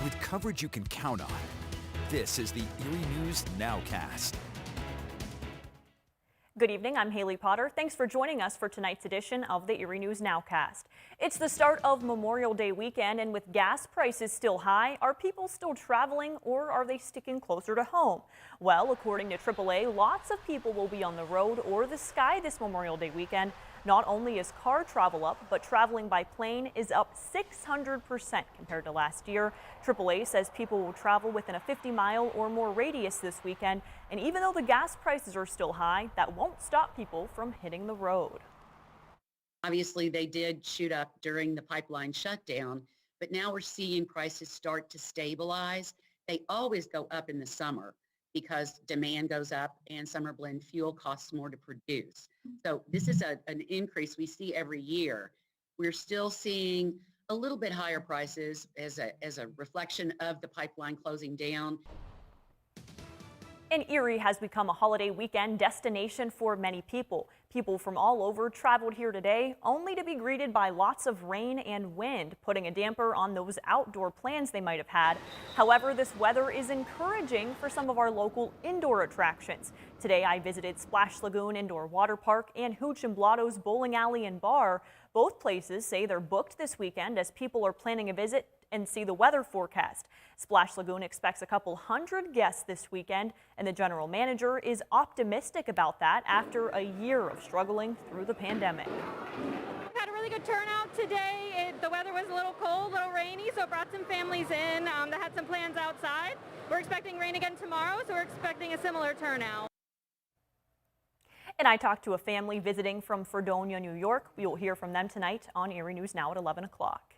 with coverage you can count on. This is the Erie News Nowcast. Good evening, I'm Haley Potter. Thanks for joining us for tonight's edition of the Erie News Nowcast. It's the start of Memorial Day weekend, and with gas prices still high, are people still traveling or are they sticking closer to home? Well, according to AAA, lots of people will be on the road or the sky this Memorial Day weekend. Not only is car travel up, but traveling by plane is up 600% compared to last year. AAA says people will travel within a 50-mile or more radius this weekend. And even though the gas prices are still high, that won't stop people from hitting the road. Obviously, they did shoot up during the pipeline shutdown, but now we're seeing prices start to stabilize. They always go up in the summer because demand goes up and summer blend fuel costs more to produce. So this is an increase we see every year. We're still seeing a little bit higher prices as a reflection of the pipeline closing down. And Erie has become a holiday weekend destination for many people. People from all over traveled here today, only to be greeted by lots of rain and wind, putting a damper on those outdoor plans they might have had. However, this weather is encouraging for some of our local indoor attractions. Today, I visited Splash Lagoon Indoor Water Park and Hooch and Blotto's Bowling Alley and Bar. Both places say they're booked this weekend as people are planning a visit and see the weather forecast. Splash Lagoon expects a couple hundred guests this weekend, and the general manager is optimistic about that after a year of struggling through the pandemic. We had a really good turnout today. The weather was a little cold, a little rainy, so it brought some families in that had some plans outside. We're expecting rain again tomorrow, so we're expecting a similar turnout. And I talked to a family visiting from Fredonia, New York. We will hear from them tonight on Erie News Now at 11 o'clock.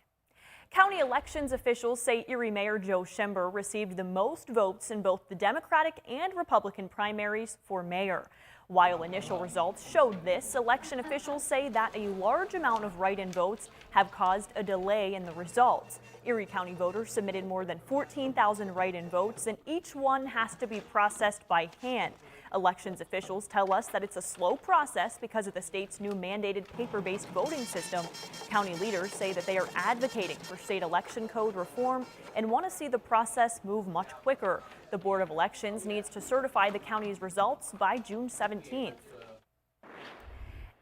County elections officials say Erie Mayor Joe Schember received the most votes in both the Democratic and Republican primaries for mayor. While initial results showed this, election officials say that a large amount of write-in votes have caused a delay in the results. Erie County voters submitted more than 14,000 write-in votes, and each one has to be processed by hand. Elections officials tell us that it's a slow process because of the state's new mandated paper-based voting system. County leaders say that they are advocating for state election code reform and want to see the process move much quicker. The Board of Elections needs to certify the county's results by June 17th.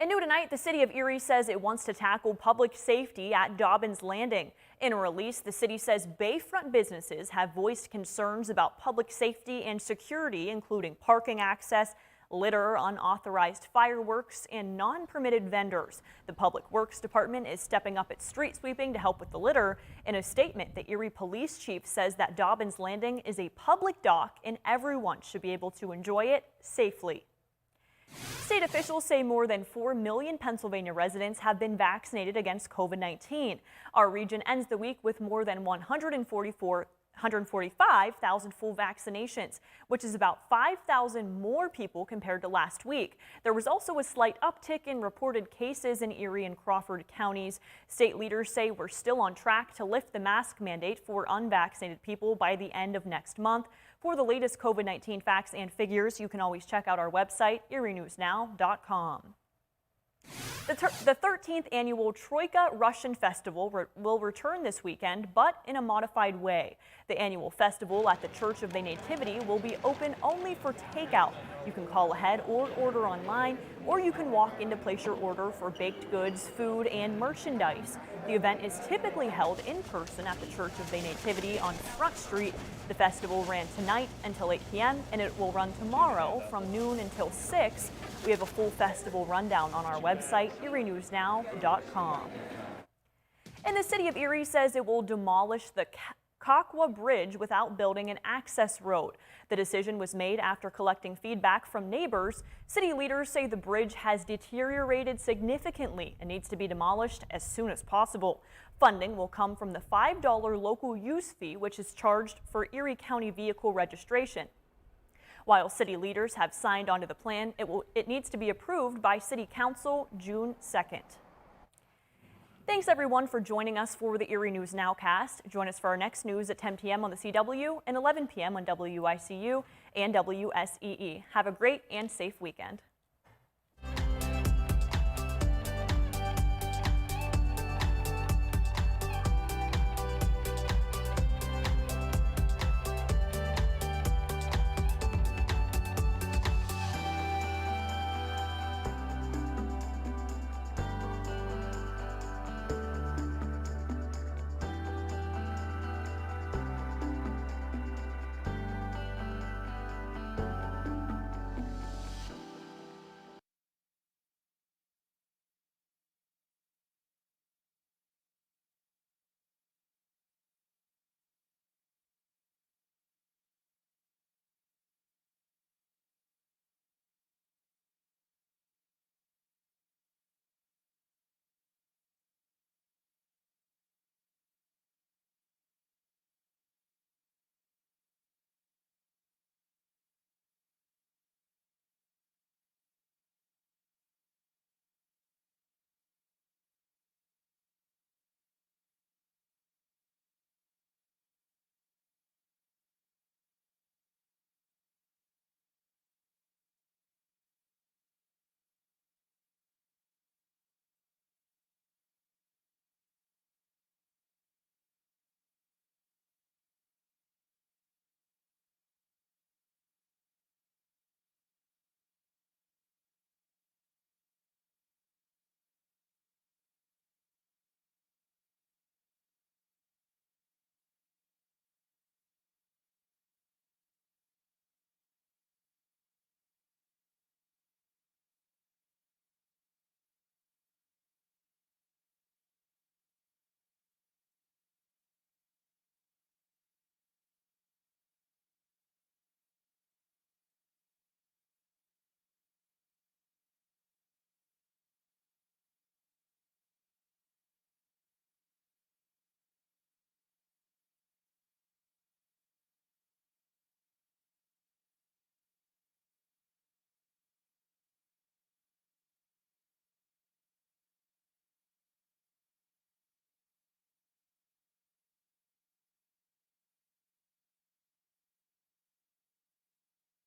And new tonight, the city of Erie says it wants to tackle public safety at Dobbins Landing. In a release, the city says bayfront businesses have voiced concerns about public safety and security, including parking access, litter, unauthorized fireworks, and non-permitted vendors. The Public Works Department is stepping up its street sweeping to help with the litter. In a statement, the Erie Police Chief says that Dobbins Landing is a public dock and everyone should be able to enjoy it safely. State officials say more than 4 million Pennsylvania residents have been vaccinated against COVID-19. Our region ends the week with more than 145,000 full vaccinations, which is about 5,000 more people compared to last week. There was also a slight uptick in reported cases in Erie and Crawford counties. State leaders say we're still on track to lift the mask mandate for unvaccinated people by the end of next month. For the latest COVID-19 facts and figures, you can always check out our website, erienewsnow.com. The 13th annual Troika Russian Festival will return this weekend, but in a modified way. The annual festival at the Church of the Nativity will be open only for takeout. You can call ahead or order online, or you can walk in to place your order for baked goods, food, and merchandise. The event is typically held in person at the Church of the Nativity on Front Street. The festival ran tonight until 8 p.m. and it will run tomorrow from noon until 6. We have a full festival rundown on our website, erienewsnow.com. And the city of Erie says it will demolish the Kakwa Bridge without building an access road. The decision was made after collecting feedback from neighbors. City leaders say the bridge has deteriorated significantly and needs to be demolished as soon as possible. Funding will come from the $5 local use fee, which is charged for Erie County vehicle registration. While city leaders have signed onto the plan, it needs to be approved by City Council June 2nd. Thanks everyone for joining us for the Erie News Nowcast. Join us for our next news at 10 p.m. on the CW and 11 p.m. on WICU and WSEE. Have a great and safe weekend.